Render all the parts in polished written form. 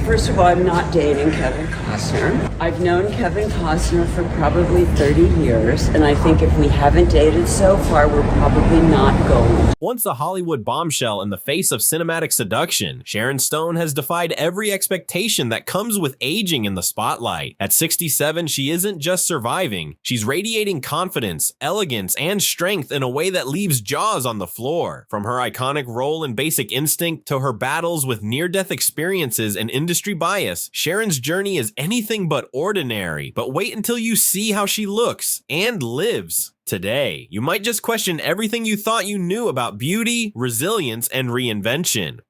First of all, I'm not dating Kevin Costner. I've known Kevin Costner for probably 30 years, and I think if we haven't dated so far, we're probably not going. Once a Hollywood bombshell in the face of cinematic seduction, Sharon Stone has defied every expectation that comes with aging in the spotlight. At 67, she isn't just surviving, she's radiating confidence, elegance, and strength in a way that leaves jaws on the floor. From her iconic role in Basic Instinct to her battles with near-death experiences and industry bias, Sharon's journey is anything but ordinary. But wait until you see how she looks and lives today. You might just question everything you thought you knew about beauty, resilience, and reinvention.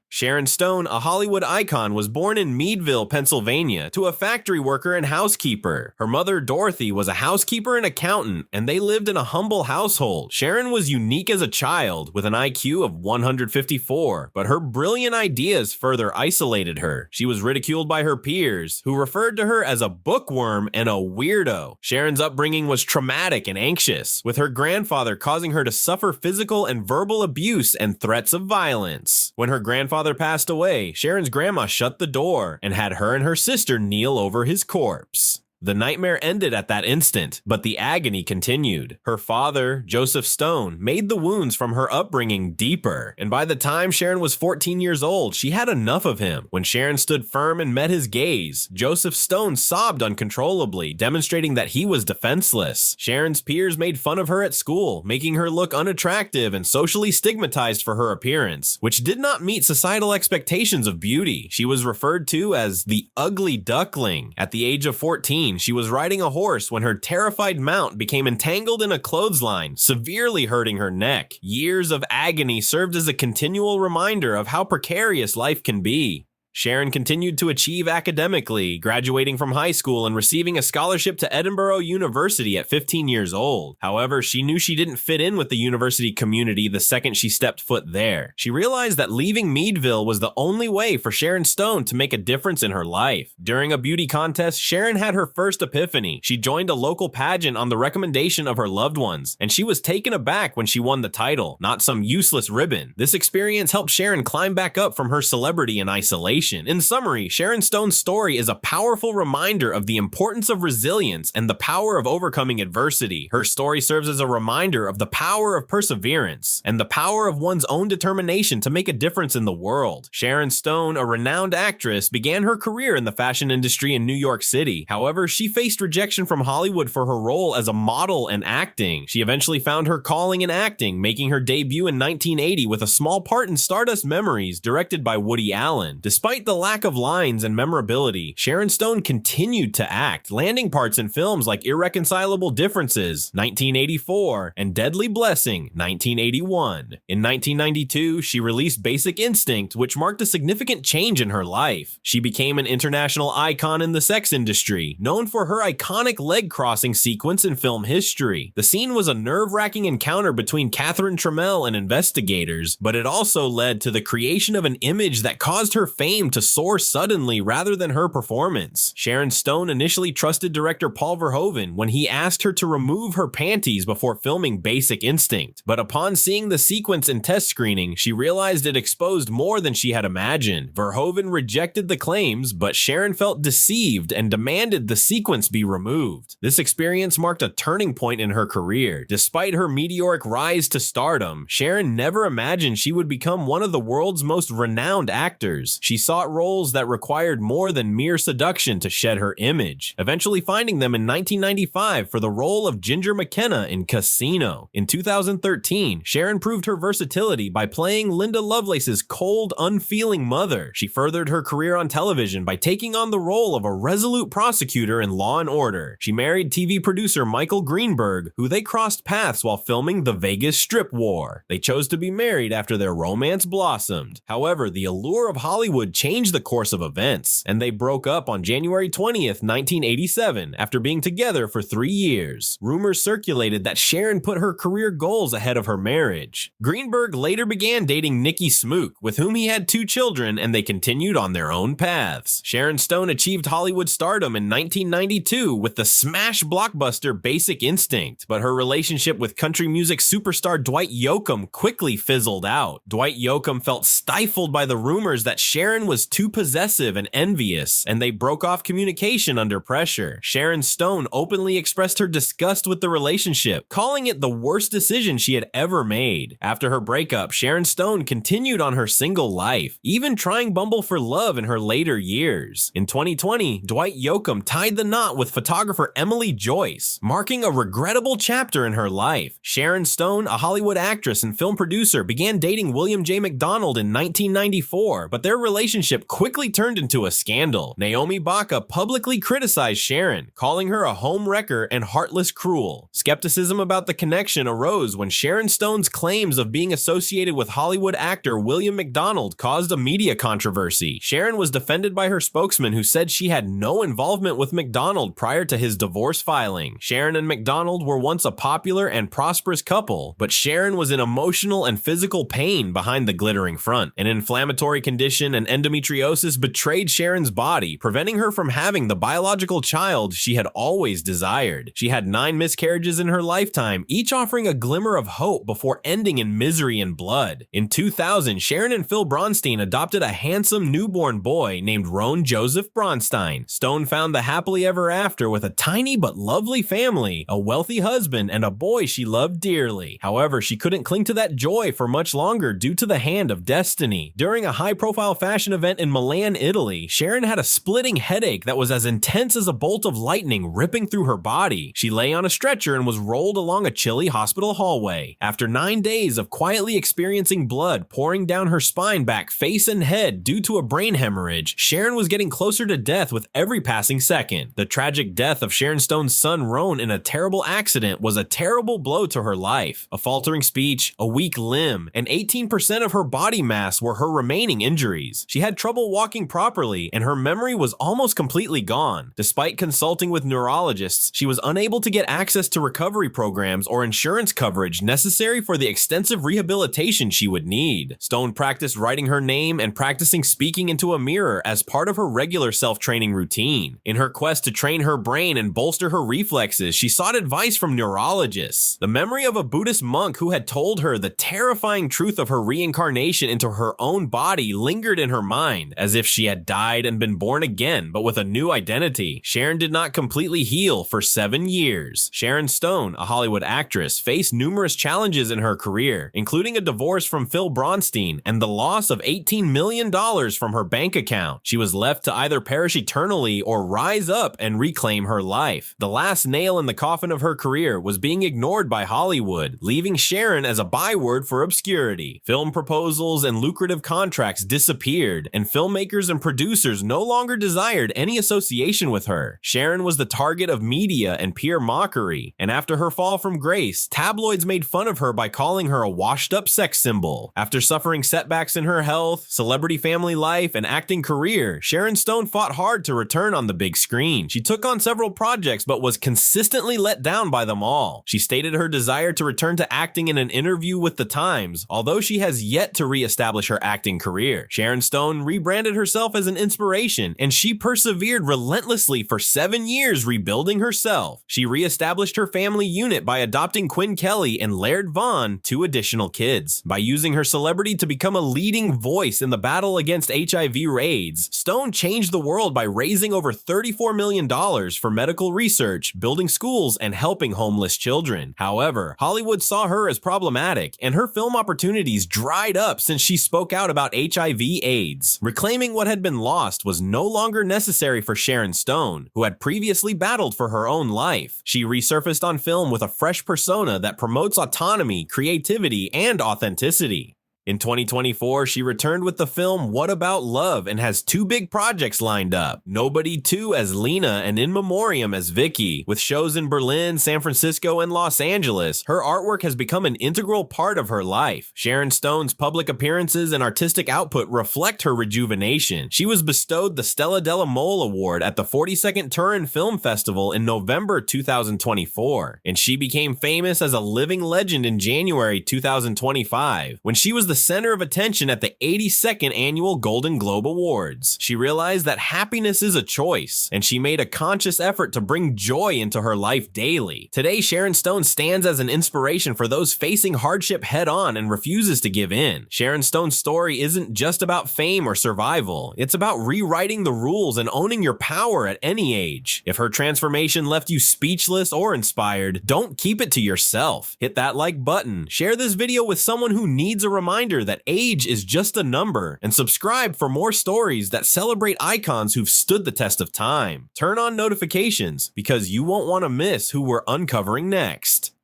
Sharon Stone, a Hollywood icon, was born in Meadville, Pennsylvania, to a factory worker and housekeeper. Her mother, Dorothy, was a housekeeper and accountant, and they lived in a humble household. Sharon was unique as a child, with an IQ of 154, but her brilliant ideas further isolated her. She was ridiculed by her peers, who referred to her as a bookworm and a weirdo. Sharon's upbringing was traumatic and anxious, with her grandfather causing her to suffer physical and verbal abuse and threats of violence. When her grandfather passed away, Sharon's grandma shut the door and had her and her sister kneel over his corpse. The nightmare ended at that instant, but the agony continued. Her father, Joseph Stone, made the wounds from her upbringing deeper, and by the time Sharon was 14 years old, she had enough of him. When Sharon stood firm and met his gaze, Joseph Stone sobbed uncontrollably, demonstrating that he was defenseless. Sharon's peers made fun of her at school, making her look unattractive and socially stigmatized for her appearance, which did not meet societal expectations of beauty. She was referred to as the ugly duckling. At the age of 14, she was riding a horse when her terrified mount became entangled in a clothesline, severely hurting her neck. Years of agony served as a continual reminder of how precarious life can be. Sharon continued to achieve academically, graduating from high school and receiving a scholarship to Edinburgh University at 15 years old. However, she knew she didn't fit in with the university community the second she stepped foot there. She realized that leaving Meadville was the only way for Sharon Stone to make a difference in her life. During a beauty contest, Sharon had her first epiphany. She joined a local pageant on the recommendation of her loved ones, and she was taken aback when she won the title, not some useless ribbon. This experience helped Sharon climb back up from her celebrity in isolation. In summary, Sharon Stone's story is a powerful reminder of the importance of resilience and the power of overcoming adversity. Her story serves as a reminder of the power of perseverance and the power of one's own determination to make a difference in the world. Sharon Stone, a renowned actress, began her career in the fashion industry in New York City. However, she faced rejection from Hollywood for her role as a model and acting. She eventually found her calling in acting, making her debut in 1980 with a small part in Stardust Memories, directed by Woody Allen. Despite the lack of lines and memorability, Sharon Stone continued to act, landing parts in films like Irreconcilable Differences, 1984, and Deadly Blessing, 1981. In 1992, she released Basic Instinct, which marked a significant change in her life. She became an international icon in the sex industry, known for her iconic leg-crossing sequence in film history. The scene was a nerve-wracking encounter between Catherine Trammell and investigators, but it also led to the creation of an image that caused her fame to soar suddenly rather than her performance. Sharon Stone initially trusted director Paul Verhoeven when he asked her to remove her panties before filming Basic Instinct, but upon seeing the sequence in test screening, she realized it exposed more than she had imagined. Verhoeven rejected the claims, but Sharon felt deceived and demanded the sequence be removed. This experience marked a turning point in her career. Despite her meteoric rise to stardom, Sharon never imagined she would become one of the world's most renowned actors. She sought roles that required more than mere seduction to shed her image, eventually finding them in 1995 for the role of Ginger McKenna in Casino. In 2013, Sharon proved her versatility by playing Linda Lovelace's cold, unfeeling mother. She furthered her career on television by taking on the role of a resolute prosecutor in Law & Order. She married TV producer Michael Greenberg, who they crossed paths while filming The Vegas Strip War. They chose to be married after their romance blossomed. However, the allure of Hollywood changed the course of events, and they broke up on January 20th, 1987, after being together for 3 years. Rumors circulated that Sharon put her career goals ahead of her marriage. Greenberg later began dating Nikki Smook, with whom he had 2 children, and they continued on their own paths. Sharon Stone achieved Hollywood stardom in 1992 with the smash blockbuster Basic Instinct, but her relationship with country music superstar Dwight Yoakam quickly fizzled out. Dwight Yoakam felt stifled by the rumors that Sharon Sharon was too possessive and envious, and they broke off communication under pressure. Sharon Stone openly expressed her disgust with the relationship, calling it the worst decision she had ever made. After her breakup, Sharon Stone continued on her single life, even trying Bumble for love in her later years. In 2020, Dwight Yoakam tied the knot with photographer Emily Joyce, marking a regrettable chapter in her life. Sharon Stone, a Hollywood actress and film producer, began dating William J. McDonald in 1994, but their relationship quickly turned into a scandal. Naomi Baca publicly criticized Sharon, calling her a home wrecker and heartless cruel. Skepticism about the connection arose when Sharon Stone's claims of being associated with Hollywood actor William McDonald caused a media controversy. Sharon was defended by her spokesman, who said she had no involvement with McDonald prior to his divorce filing. Sharon and McDonald were once a popular and prosperous couple, but Sharon was in emotional and physical pain behind the glittering front. An inflammatory condition and endometriosis betrayed Sharon's body, preventing her from having the biological child she had always desired. She had 9 miscarriages in her lifetime, each offering a glimmer of hope before ending in misery and blood. In 2000, Sharon and Phil Bronstein adopted a handsome newborn boy named Roan Joseph Bronstein. Stone found the happily ever after with a tiny but lovely family, a wealthy husband, and a boy she loved dearly. However, she couldn't cling to that joy for much longer due to the hand of destiny. During a high-profile fashion event in Milan, Italy, Sharon had a splitting headache that was as intense as a bolt of lightning ripping through her body. She lay on a stretcher and was rolled along a chilly hospital hallway. After 9 days of quietly experiencing blood pouring down her spine, back, face, and head due to a brain hemorrhage, Sharon was getting closer to death with every passing second. The tragic death of Sharon Stone's son Roan in a terrible accident was a terrible blow to her life. A faltering speech, a weak limb, and 18% of her body mass were her remaining injuries. She had trouble walking properly, and her memory was almost completely gone. Despite consulting with neurologists, she was unable to get access to recovery programs or insurance coverage necessary for the extensive rehabilitation she would need. Stone practiced writing her name and practicing speaking into a mirror as part of her regular self-training routine. In her quest to train her brain and bolster her reflexes, she sought advice from neurologists. The memory of a Buddhist monk who had told her the terrifying truth of her reincarnation into her own body lingered in her mind, as if she had died and been born again, but with a new identity. Sharon did not completely heal for 7 years. Sharon Stone, a Hollywood actress, faced numerous challenges in her career, including a divorce from Phil Bronstein and the loss of $18 million from her bank account. She was left to either perish eternally or rise up and reclaim her life. The last nail in the coffin of her career was being ignored by Hollywood, leaving Sharon as a byword for obscurity. Film proposals and lucrative contracts disappeared, and filmmakers and producers no longer desired any association with her. Sharon was the target of media and peer mockery, and after her fall from grace, tabloids made fun of her by calling her a washed-up sex symbol. After suffering setbacks in her health, celebrity family life, and acting career, Sharon Stone fought hard to return on the big screen. She took on several projects but was consistently let down by them all. She stated her desire to return to acting in an interview with The Times, although she has yet to re-establish her acting career. Sharon Stone rebranded herself as an inspiration, and she persevered relentlessly for 7 years rebuilding herself. She re-established her family unit by adopting Quinn Kelly and Laird Vaughn, 2 additional kids. By using her celebrity to become a leading voice in the battle against HIV/AIDS, Stone changed the world by raising over $34 million for medical research, building schools, and helping homeless children. However, Hollywood saw her as problematic, and her film opportunities dried up since she spoke out about HIV/AIDS. Reclaiming what had been lost was no longer necessary for Sharon Stone, who had previously battled for her own life. She resurfaced on film with a fresh persona that promotes autonomy, creativity, and authenticity. In 2024, she returned with the film What About Love and has 2 big projects lined up. Nobody 2 as Lena and In Memoriam as Vicky. With shows in Berlin, San Francisco, and Los Angeles, her artwork has become an integral part of her life. Sharon Stone's public appearances and artistic output reflect her rejuvenation. She was bestowed the Stella Della Mole Award at the 42nd Turin Film Festival in November 2024, and she became famous as a living legend in January 2025, when she was the the center of attention at the 82nd Annual Golden Globe Awards. She realized that happiness is a choice, and she made a conscious effort to bring joy into her life daily. Today, Sharon Stone stands as an inspiration for those facing hardship head-on and refuses to give in. Sharon Stone's story isn't just about fame or survival. It's about rewriting the rules and owning your power at any age. If her transformation left you speechless or inspired, don't keep it to yourself. Hit that like button, share this video with someone who needs a reminder that age is just a number, and subscribe for more stories that celebrate icons who've stood the test of time. Turn on notifications because you won't want to miss who we're uncovering next.